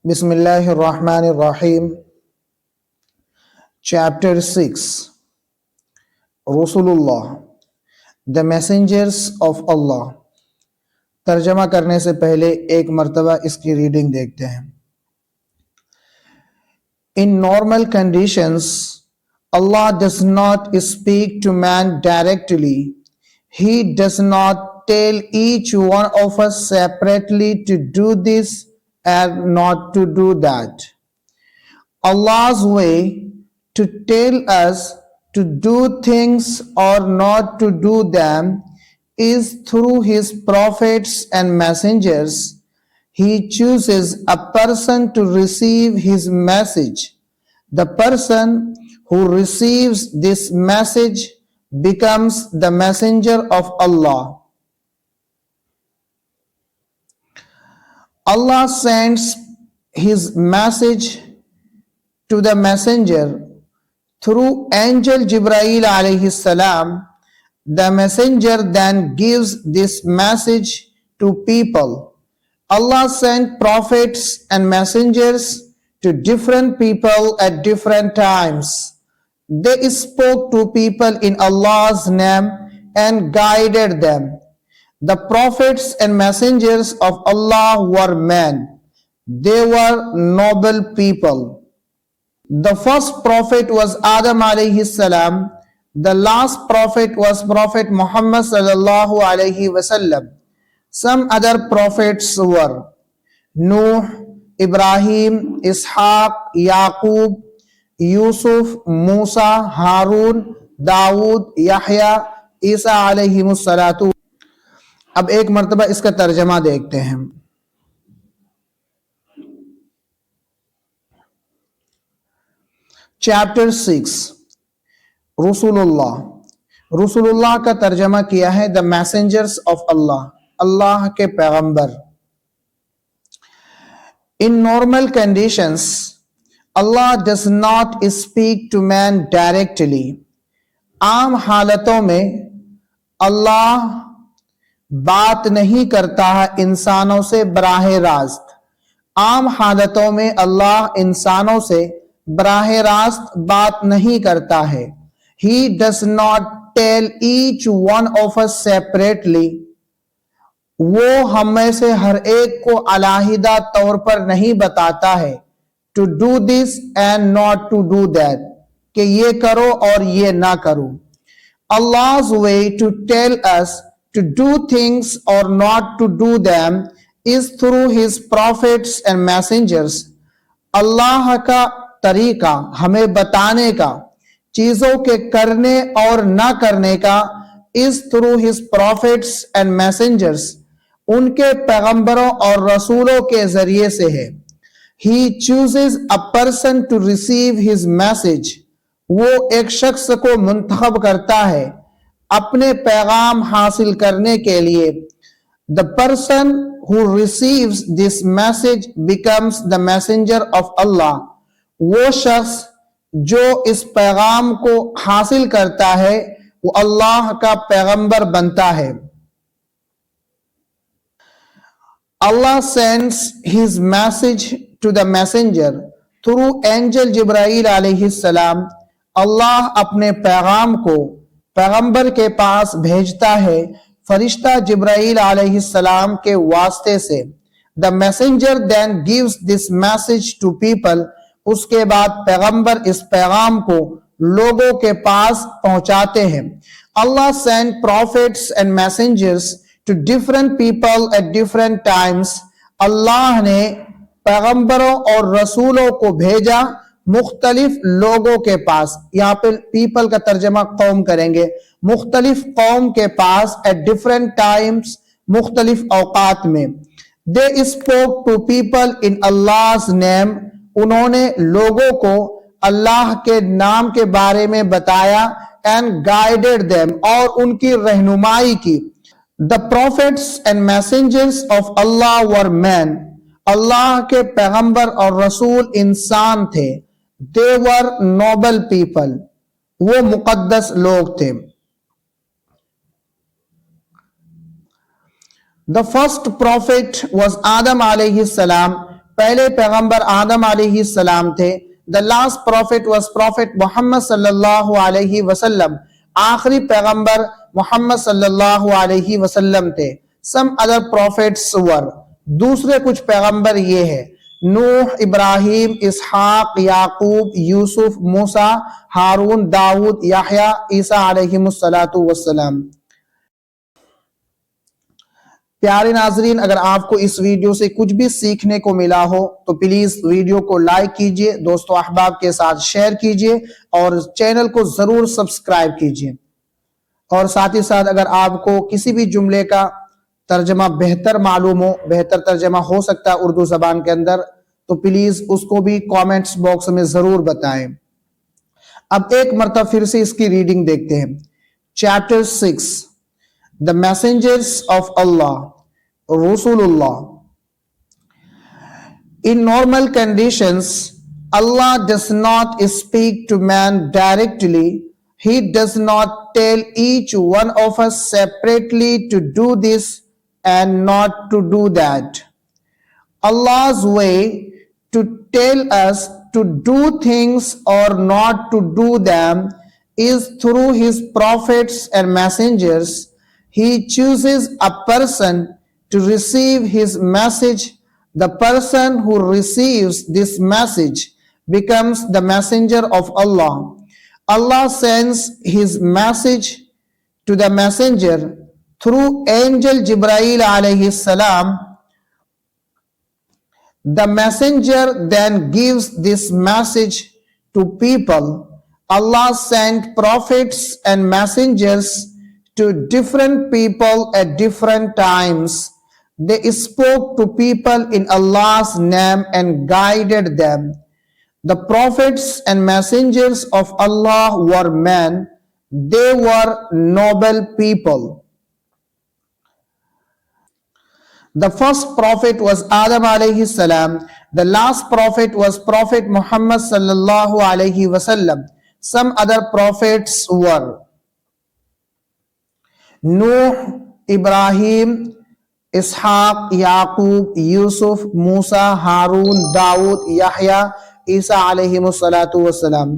بسم اللہ الرحمن الرحیم. چیپٹر 6 رسول اللہ the messengers of Allah. ترجمہ کرنے سے پہلے ایک مرتبہ اس کی ریڈنگ دیکھتے ہیں. In normal conditions, Allah does not speak to man directly. He does not tell each one of us separately to do this and not to do that. Allah's way to tell us to do things or not to do them is through His prophets and messengers. He chooses a person to receive His message. The person who receives this message becomes the messenger of Allah. Allah sends His message to the messenger through angel Jibreel alayhi salam. The messenger then gives this message to people. Allah sent prophets and messengers to different people at different times. They spoke to people in Allah's name and guided them. The prophets and messengers of Allah were men. They were noble people. The first prophet was Adam alayhi salam. The last prophet was Prophet Muhammad sallallahu alayhi wasallam. Some other prophets were Nuh, Ibrahim, Ishaq, Yaqub, Yusuf, Musa, Harun, Dawood, Yahya, Isa alayhimus salatu. اب ایک مرتبہ اس کا ترجمہ دیکھتے ہیں. Chapter 6 رسول اللہ. رسول اللہ کا ترجمہ کیا ہے the messengers of Allah. اللہ کے پیغمبر. In normal conditions, Allah does not speak to man directly. عام حالتوں میں اللہ بات نہیں کرتا ہے انسانوں سے براہ راست. عام حالتوں میں اللہ انسانوں سے براہ راست بات نہیں کرتا ہے. He does not tell each one of us separately. وہ ہم میں سے ہر ایک کو علیحدہ طور پر نہیں بتاتا ہے to do this and not to do that, کہ یہ کرو اور یہ نہ کرو. Allah's way to tell us to do things or not to do them is through His prophets and messengers. اللہ کا طریقہ ہمیں بتانے کا چیزوں کے کرنے اور نہ کرنے کا is through His prophets and messengers. ان کے پیغمبروں اور رسولوں کے ذریعے سے ہے. He chooses a person to receive His message. وہ ایک شخص کو منتخب کرتا ہے اپنے پیغام حاصل کرنے کے لیے. The person who receives this message becomes the messenger of Allah. وہ شخص جو اس پیغام کو حاصل کرتا ہے وہ اللہ کا پیغمبر بنتا ہے. Allah sends His message to the messenger through angel Jibreel alayhi salam. اللہ اپنے پیغام کو پیغمبر کے پاس بھیجتا ہے فرشتہ جبرائیل علیہ السلام کے واسطے سے. The messenger then gives this message to people. اس کے بعد پیغمبر اس پیغام کو لوگوں کے پاس پہنچاتے ہیں. Allah sent prophets and messengers to different people at different times. اللہ نے پیغمبروں اور رسولوں کو بھیجا مختلف لوگوں کے پاس. یہاں پہ پیپل کا ترجمہ قوم کریں گے. مختلف قوم کے پاس at different times, مختلف اوقات میں. They spoke to people in Allah's name. انہوں نے لوگوں کو اللہ کے نام کے بارے میں بتایا and guided them, اور ان کی رہنمائی کی. The prophets and messengers of Allah were men. اللہ کے پیغمبر اور رسول انسان تھے. They were noble people. وہ مقدس لوگ تھے. The first prophet was Adam alayhi salam. پہلے پیغمبر آدم علیہ السلام تھے. The last prophet was Prophet Muhammad sallallahu alaihi wasallam. آخری پیغمبر محمد صلی اللہ علیہ وسلم تھے. Some other prophets were. دوسرے کچھ پیغمبر یہ ہے: نوح، ابراہیم، اسحاق، یعقوب، یوسف، موسیٰ، ہارون، داؤد، یحییٰ، عیسیٰ علیہ السلام. پیارے ناظرین، اگر آپ کو اس ویڈیو سے کچھ بھی سیکھنے کو ملا ہو تو پلیز ویڈیو کو لائک کیجئے، دوستو احباب کے ساتھ شیئر کیجئے اور چینل کو ضرور سبسکرائب کیجئے. اور ساتھ ہی ساتھ اگر آپ کو کسی بھی جملے کا ترجمہ بہتر معلوم ہو، بہتر ترجمہ ہو سکتا ہے اردو زبان کے اندر، تو پلیز اس کو بھی کامنٹس باکس میں ضرور بتائیں. اب ایک مرتبہ پھر سے اس کی ریڈنگ دیکھتے ہیں. Chapter 6 The Messengers of Allah, Rasulullah. In normal conditions, Allah does not speak to man directly. He does not tell each one of us separately to do this and not to do that. Allah's way to tell us to do things or not to do them is through His prophets and messengers. He chooses a person to receive His message. The person who receives this message becomes the messenger of Allah. Allah sends His message to the messenger through angel Jibreel alayhi salam. The messenger then gives this message to people. Allah sent prophets and messengers to different people at different times. They spoke to people in Allah's name and guided them. The prophets and messengers of Allah were men. They were noble people. The first prophet was Adam alayhi salam. The last prophet was Prophet Muhammad sallallahu alayhi wasallam. Some other prophets were نوح، ابراہیم، اسحاق، یعقوب، یوسف، موسیٰ، ہارون، داؤد، یحییٰ، عیسیٰ علیہ السلام.